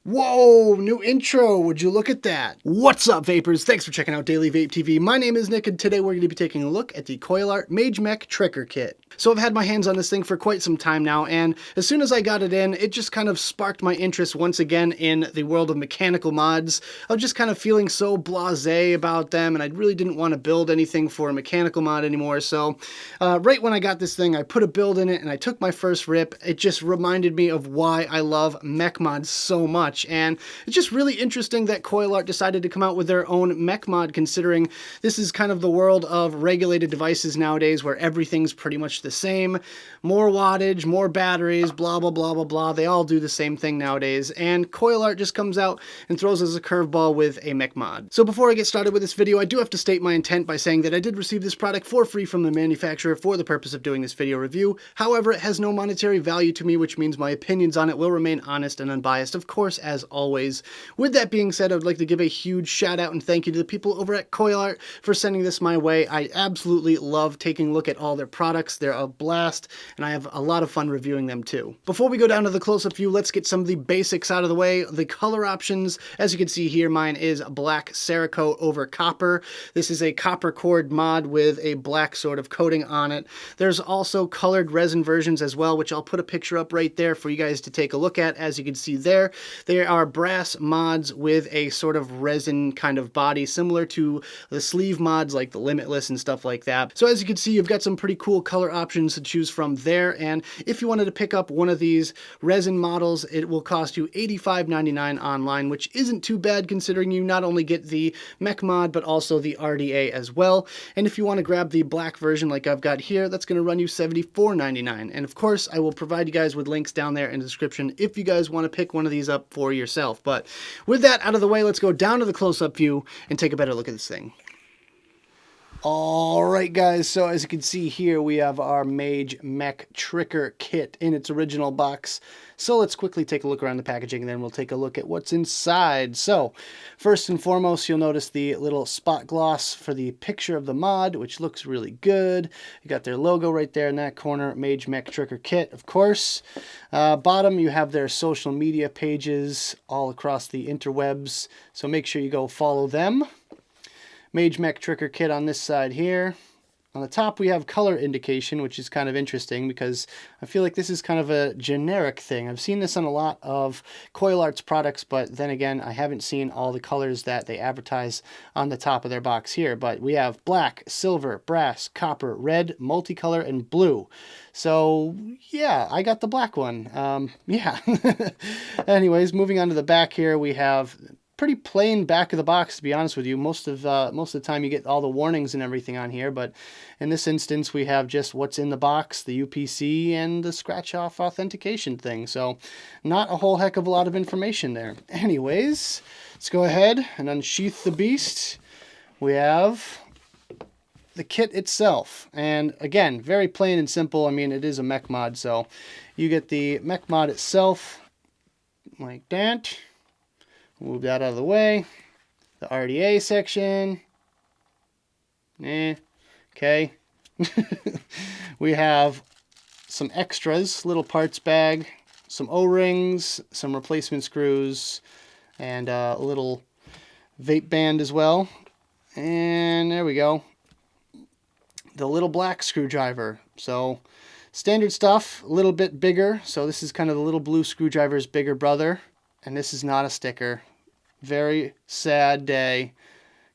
Whoa, new intro, would you look at that? What's up, vapors? Thanks for checking out Daily Vape TV. My name is Nick, and today we're going to be taking a look at the CoilArt Mage Mech Trigger Kit. So I've had my hands on this thing for quite some time now, and as soon as I got it in, it just kind of sparked my interest once again in the world of mechanical mods. I was just kind of feeling so blasé about them, and I really didn't want to build anything for a mechanical mod anymore, so right when I got this thing, I put a build in it, and I took my first rip. It just reminded me of why I love mech mods so much. And it's just really interesting that CoilArt decided to come out with their own mech mod, considering this is kind of the world of regulated devices nowadays where everything's pretty much the same. More wattage, more batteries, blah, blah, blah, blah, blah. They all do the same thing nowadays. And CoilArt just comes out and throws us a curveball with a mech mod. So before I get started with this video, I do have to state my intent by saying that I did receive this product for free from the manufacturer for the purpose of doing this video review. However, it has no monetary value to me, which means my opinions on it will remain honest and unbiased, of course, as always. With that being said, I would like to give a huge shout out and thank you to the people over at CoilArt for sending this my way. I absolutely love taking a look at all their products. They're a blast, and I have a lot of fun reviewing them too. Before we go down to the close-up view, let's get some of the basics out of the way. The color options, as you can see here, mine is black Cerakote over copper. This is a copper cord mod with a black sort of coating on it. There's also colored resin versions as well, which I'll put a picture up right there for you guys to take a look at. As you can see there, they are brass mods with a sort of resin kind of body, similar to the sleeve mods like the Limitless and stuff like that. So as you can see, you've got some pretty cool color options to choose from there, and if you wanted to pick up one of these resin models, it will cost you $85.99 online, which isn't too bad considering you not only get the mech mod, but also the RDA as well. And if you want to grab the black version like I've got here, that's going to run you $74.99. And of course, I will provide you guys with links down there in the description if you guys want to pick one of these up for yourself. But with that out of the way, let's go down to the close-up view and take a better look at this thing. Alright guys, so as you can see here, we have our Mage Mech Trigger Kit in its original box. So let's quickly take a look around the packaging, and then we'll take a look at what's inside. So first and foremost, you'll notice the little spot gloss for the picture of the mod, which looks really good. You got their logo right there in that corner, Mage Mech Trigger Kit, of course. Bottom, you have their social media pages all across the interwebs, so make sure you go follow them. Mage Mech Trigger Kit on this side here. On the top we have color indication, which is kind of interesting because I feel like this is kind of a generic thing. I've seen this on a lot of CoilArt's products, but then again, I haven't seen all the colors that they advertise on the top of their box here. But we have black, silver, brass, copper, red, multicolor, and blue. So yeah, I got the black one. Yeah. Anyways, moving on to the back here, we have pretty plain back of the box, to be honest with you. Most of the time you get all the warnings and everything on here, but in this instance we have just what's in the box, the UPC, and the scratch-off authentication thing. So not a whole heck of a lot of information there. Anyways, let's go ahead and unsheath the beast. We have the kit itself, and again, very plain and simple. I mean, it is a mech mod, so you get the mech mod itself like that. Move that out of the way. The RDA section. Okay. We have some extras, little parts bag, some O-rings, some replacement screws, and a little vape band as well. And there we go. The little black screwdriver. So standard stuff, a little bit bigger. So this is kind of the little blue screwdriver's bigger brother. And this is not a sticker. Very sad day.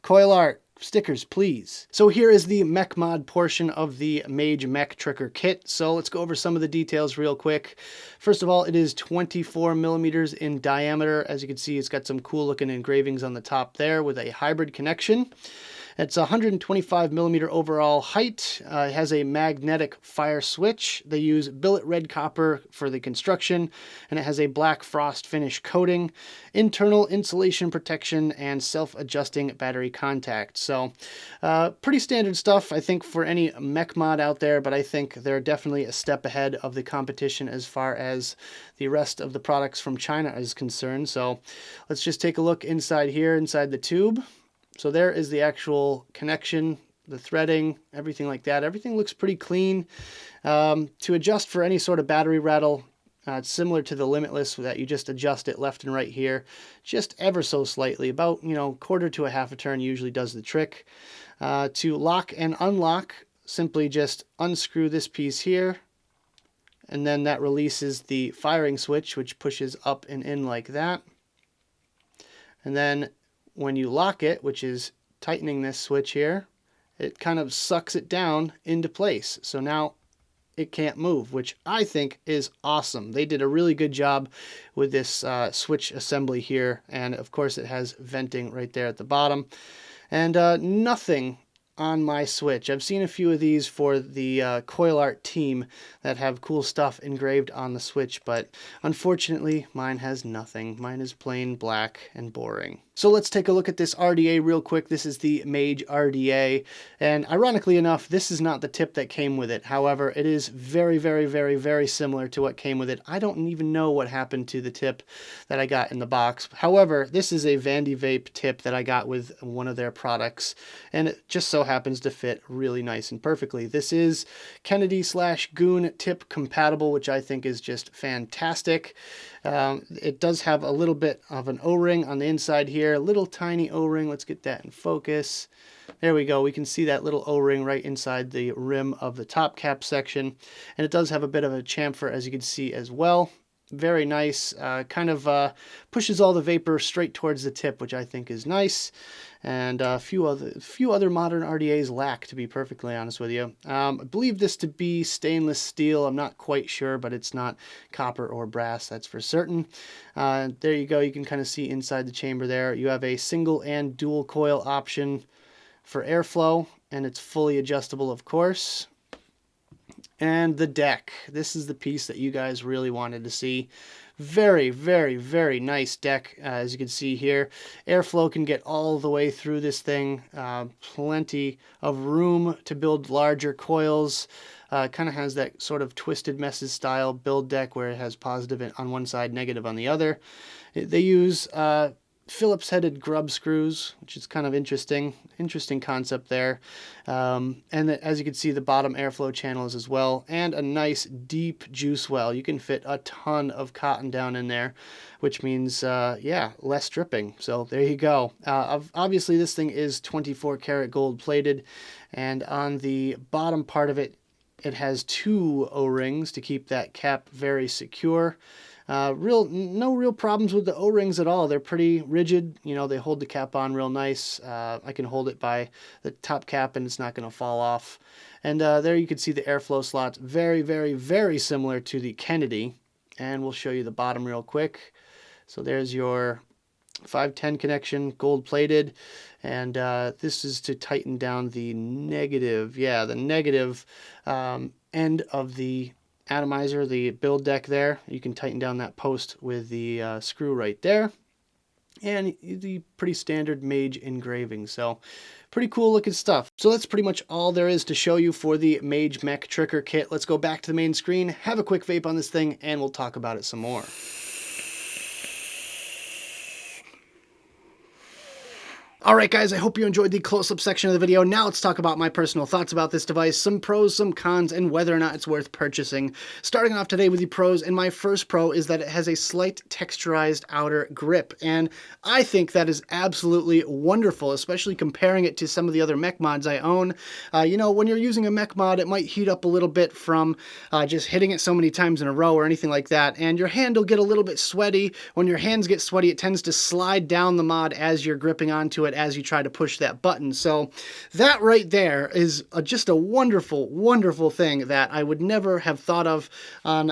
CoilArt, stickers, please. So here is the mech mod portion of the Mage Mech Trigger Kit. So let's go over some of the details real quick. First of all, it is 24 millimeters in diameter. As you can see, it's got some cool looking engravings on the top there with a hybrid connection. It's 125 millimeter overall height. It has a magnetic fire switch. They use billet red copper for the construction, and it has a black frost finish coating, internal insulation protection, and self-adjusting battery contact. So pretty standard stuff, I think, for any mech mod out there, but I think they're definitely a step ahead of the competition as far as the rest of the products from China is concerned. So let's just take a look inside here, inside the tube. So there is the actual connection, the threading, everything like that. Everything looks pretty clean. To adjust for any sort of battery rattle, It's similar to the Limitless, that you just adjust it left and right here, just ever so slightly. About, quarter to a half a turn usually does the trick. To lock and unlock, simply just unscrew this piece here, and then that releases the firing switch, which pushes up and in like that. And then when you lock it, which is tightening this switch here, it kind of sucks it down into place. So now it can't move, which I think is awesome. They did a really good job with this switch assembly here. And of course it has venting right there at the bottom. And nothing on my Switch. I've seen a few of these for the CoilArt team that have cool stuff engraved on the Switch, but unfortunately mine has nothing. Mine is plain black and boring. So let's take a look at this RDA real quick. This is the Mage RDA, and ironically enough, this is not the tip that came with it. However, it is very, very, very, very similar to what came with it. I don't even know what happened to the tip that I got in the box. However, this is a Vandy Vape tip that I got with one of their products, and it just so happens to fit really nice and perfectly. This is Kennedy/Goon tip compatible, which I think is just fantastic. It does have a little bit of an O-ring on the inside here, a little tiny O-ring. Let's get that in focus. There we go. We can see that little O-ring right inside the rim of the top cap section. And it does have a bit of a chamfer, as you can see as well. Very nice. Kind of pushes all the vapor straight towards the tip, which I think is nice. And a few other modern RDAs lack, to be perfectly honest with you. I believe this to be stainless steel. I'm not quite sure, but it's not copper or brass, that's for certain. There you go. You can kind of see inside the chamber there. You have a single and dual coil option for airflow, and it's fully adjustable, of course. And the deck. This is the piece that you guys really wanted to see. Very, very, very nice deck, as you can see here. Airflow can get all the way through this thing. Plenty of room to build larger coils. Kind of has that sort of Twisted Messes style build deck where it has positive on one side, negative on the other. They use Phillips headed grub screws, which is kind of interesting concept there. And as you can see, the bottom airflow channels as well, and a nice deep juice well. You can fit a ton of cotton down in there, which means, yeah, less dripping. So there you go. Obviously, this thing is 24 karat gold plated, and on the bottom part of it, it has 2 O-rings to keep that cap very secure. No real problems with the O-rings at all. They're pretty rigid. They hold the cap on real nice. I can hold it by the top cap and it's not going to fall off. And there you can see the airflow slots. Very, very, very similar to the Kennedy. And we'll show you the bottom real quick. So there's your 510 connection, gold plated. And this is to tighten down the negative. Yeah, the negative end of the atomizer, the build deck there. You can tighten down that post with the screw right there. And the pretty standard Mage engraving. So pretty cool looking stuff. So that's pretty much all there is to show you for the Mage Mech Trigger Kit. Let's go back to the main screen, have a quick vape on this thing, and we'll talk about it some more. Alright guys, I hope you enjoyed the close-up section of the video. Now let's talk about my personal thoughts about this device, some pros, some cons, and whether or not it's worth purchasing. Starting off today with the pros, and my first pro is that it has a slight texturized outer grip, and I think that is absolutely wonderful, especially comparing it to some of the other mech mods I own. When you're using a mech mod, it might heat up a little bit from just hitting it so many times in a row or anything like that, and your hand will get a little bit sweaty. When your hands get sweaty, it tends to slide down the mod as you're gripping onto it as you try to push that button. So that right there is just a wonderful, wonderful thing that I would never have thought of on,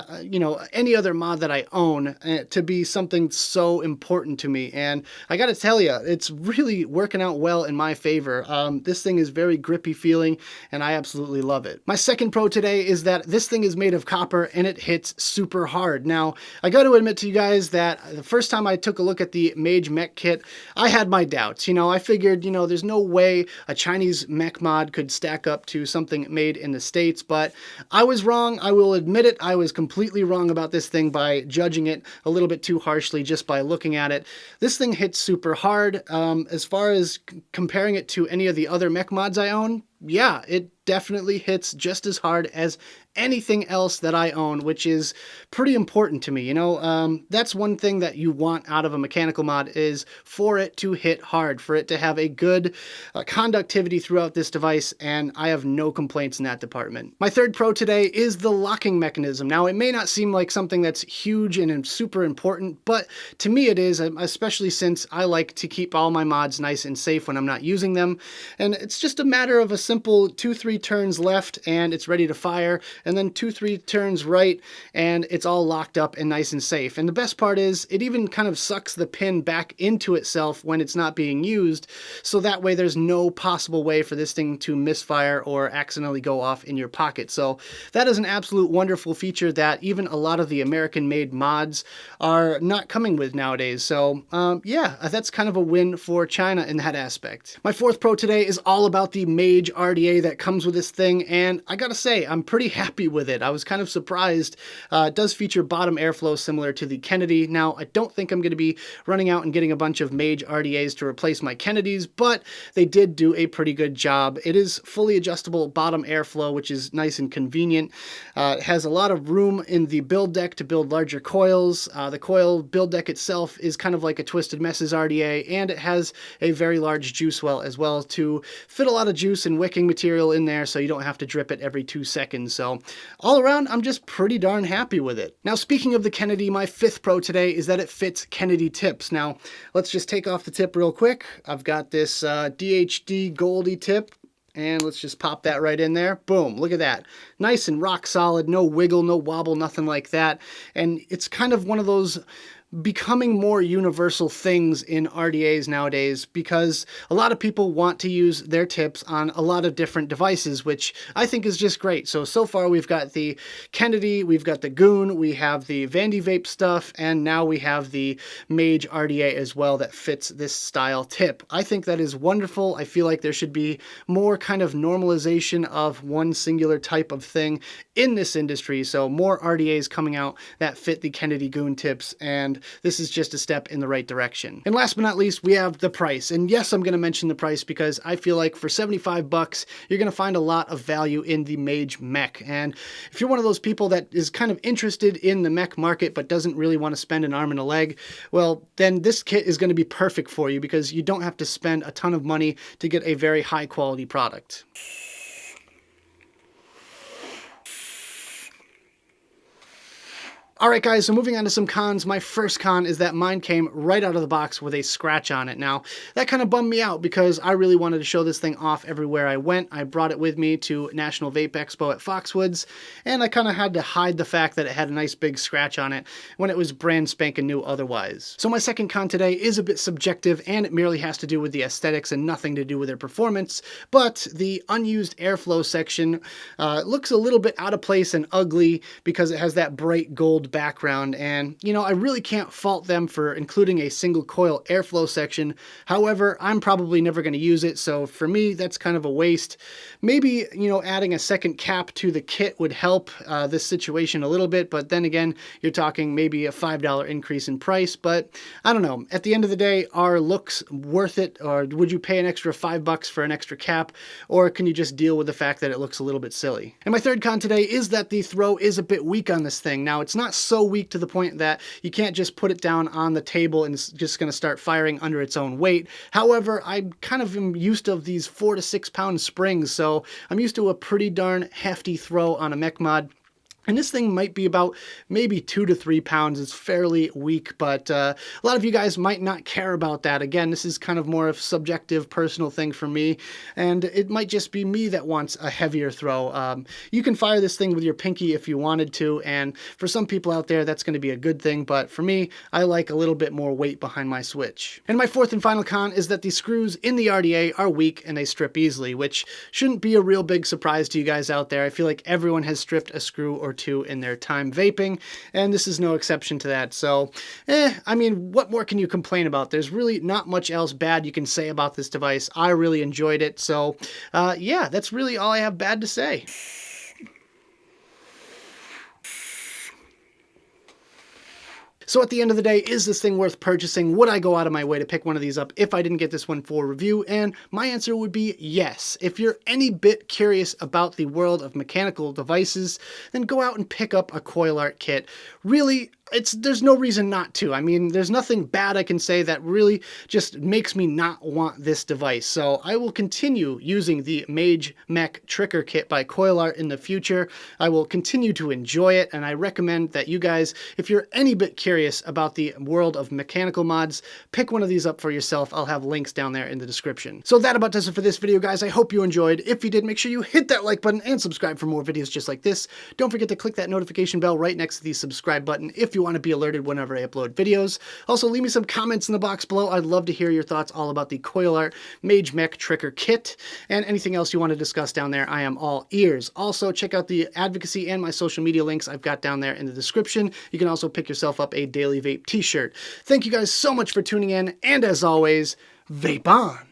any other mod that I own to be something so important to me. And I got to tell you, it's really working out well in my favor. This thing is very grippy feeling, and I absolutely love it. My second pro today is that this thing is made of copper and it hits super hard. Now, I got to admit to you guys that the first time I took a look at the Mage Mech kit, I had my doubts. I figured, there's no way a Chinese mech mod could stack up to something made in the States, but I was wrong. I will admit it. I was completely wrong about this thing by judging it a little bit too harshly just by looking at it. This thing hits super hard. As far as comparing it to any of the other mech mods I own, yeah, it definitely hits just as hard as anything else that I own, which is pretty important to me. You know, that's one thing that you want out of a mechanical mod, is for it to hit hard, for it to have a good conductivity throughout this device, and I have no complaints in that department. My third pro today is the locking mechanism. Now, it may not seem like something that's huge and super important, but to me it is, especially since I like to keep all my mods nice and safe when I'm not using them. And it's just a matter of a simple 2-3 turns left and it's ready to fire, and then 2-3 turns right and it's all locked up and nice and safe. And the best part is it even kind of sucks the pin back into itself when it's not being used, so that way there's no possible way for this thing to misfire or accidentally go off in your pocket. So that is an absolute wonderful feature that even a lot of the American-made mods are not coming with nowadays. So yeah, that's kind of a win for China in that aspect. My fourth pro today is all about the Mage RDA that comes with this thing, and I gotta say, I'm pretty happy with it. I was kind of surprised. It does feature bottom airflow similar to the Kennedy. Now, I don't think I'm going to be running out and getting a bunch of Mage RDAs to replace my Kennedys, but they did do a pretty good job. It is fully adjustable bottom airflow, which is nice and convenient. It has a lot of room in the build deck to build larger coils. The coil build deck itself is kind of like a Twisted Messes RDA, and it has a very large juice well as well to fit a lot of juice and wicking material in there, so you don't have to drip it every 2 seconds. So all around, I'm just pretty darn happy with it. Now, speaking of the Kennedy, my fifth pro today is that it fits Kennedy tips. Now, let's just take off the tip real quick. I've got this DHD Goldie tip, and let's just pop that right in there. Boom, look at that. Nice and rock solid, no wiggle, no wobble, nothing like that. And it's kind of one of those becoming more universal things in RDAs nowadays, because a lot of people want to use their tips on a lot of different devices, which I think is just great. So far we've got the Kennedy, we've got the Goon, we have the Vandy Vape stuff, and now we have the Mage RDA as well that fits this style tip. I think that is wonderful. I feel like there should be more kind of normalization of one singular type of thing in this industry, so more RDAs coming out that fit the Kennedy Goon tips, and this is just a step in the right direction. And last but not least, we have the price. And yes, I'm going to mention the price because I feel like for 75 bucks, you're going to find a lot of value in the Mage Mech. And if you're one of those people that is kind of interested in the mech market but doesn't really want to spend an arm and a leg, well, then this kit is going to be perfect for you because you don't have to spend a ton of money to get a very high quality product. Alright guys, so moving on to some cons. My first con is that mine came right out of the box with a scratch on it. Now, that kind of bummed me out because I really wanted to show this thing off everywhere I went. I brought it with me to National Vape Expo at Foxwoods, and I kind of had to hide the fact that it had a nice big scratch on it when it was brand spanking new otherwise. So my second con today is a bit subjective, and it merely has to do with the aesthetics and nothing to do with their performance, but the unused airflow section looks a little bit out of place and ugly because it has that bright gold background, and you know, I really can't fault them for including a single coil airflow section. However, I'm probably never going to use it, so for me that's kind of a waste. Maybe, you know, adding a second cap to the kit would help this situation a little bit, but then again, you're talking maybe a $5 increase in price. But I don't know, at the end of the day, are looks worth it, or would you pay an extra $5 for an extra cap, or can you just deal with the fact that it looks a little bit silly? And my third con today is that the throw is a bit weak on this thing. Now, it's not so weak to the point that you can't just put it down on the table and it's just going to start firing under its own weight. However, I kind of am used to these 4 to 6 pound springs, so I'm used to a pretty darn hefty throw on a mech mod. And this thing might be about maybe 2 to 3 pounds. It's fairly weak, but a lot of you guys might not care about that. Again, this is kind of more of a subjective, personal thing for me, and it might just be me that wants a heavier throw. You can fire this thing with your pinky if you wanted to, and for some people out there, that's going to be a good thing, but for me, I like a little bit more weight behind my switch. And my fourth and final con is that the screws in the RDA are weak and they strip easily, which shouldn't be a real big surprise to you guys out there. I feel like everyone has stripped a screw or two in their time vaping, and this is no exception to that. So, I mean, what more can you complain about? There's really not much else bad you can say about this device. I really enjoyed it, so yeah, that's really all I have bad to say. So at the end of the day, is this thing worth purchasing? Would I go out of my way to pick one of these up if I didn't get this one for review? And my answer would be yes. If you're any bit curious about the world of mechanical devices, then go out and pick up a CoilArt kit. Really, there's no reason not to. I mean, there's nothing bad I can say that really just makes me not want this device. So I will continue using the Mage Mech Trigger Kit by CoilArt in the future. I will continue to enjoy it, and I recommend that you guys, if you're any bit curious about the world of mechanical mods, pick one of these up for yourself. I'll have links down there in the description. So that about does it for this video, guys. I hope you enjoyed. If you did, make sure you hit that like button and subscribe for more videos just like this. Don't forget to click that notification bell right next to the subscribe button if you want to be alerted whenever I upload videos. Also, leave me some comments in the box below. I'd love to hear your thoughts all about the CoilArt Mage Mech Trigger Kit and anything else you want to discuss down there. I am all ears. Also, check out the advocacy and my social media links I've got down there in the description. You can also pick yourself up a Daily Vape t-shirt. Thank you guys so much for tuning in, and as always, vape on!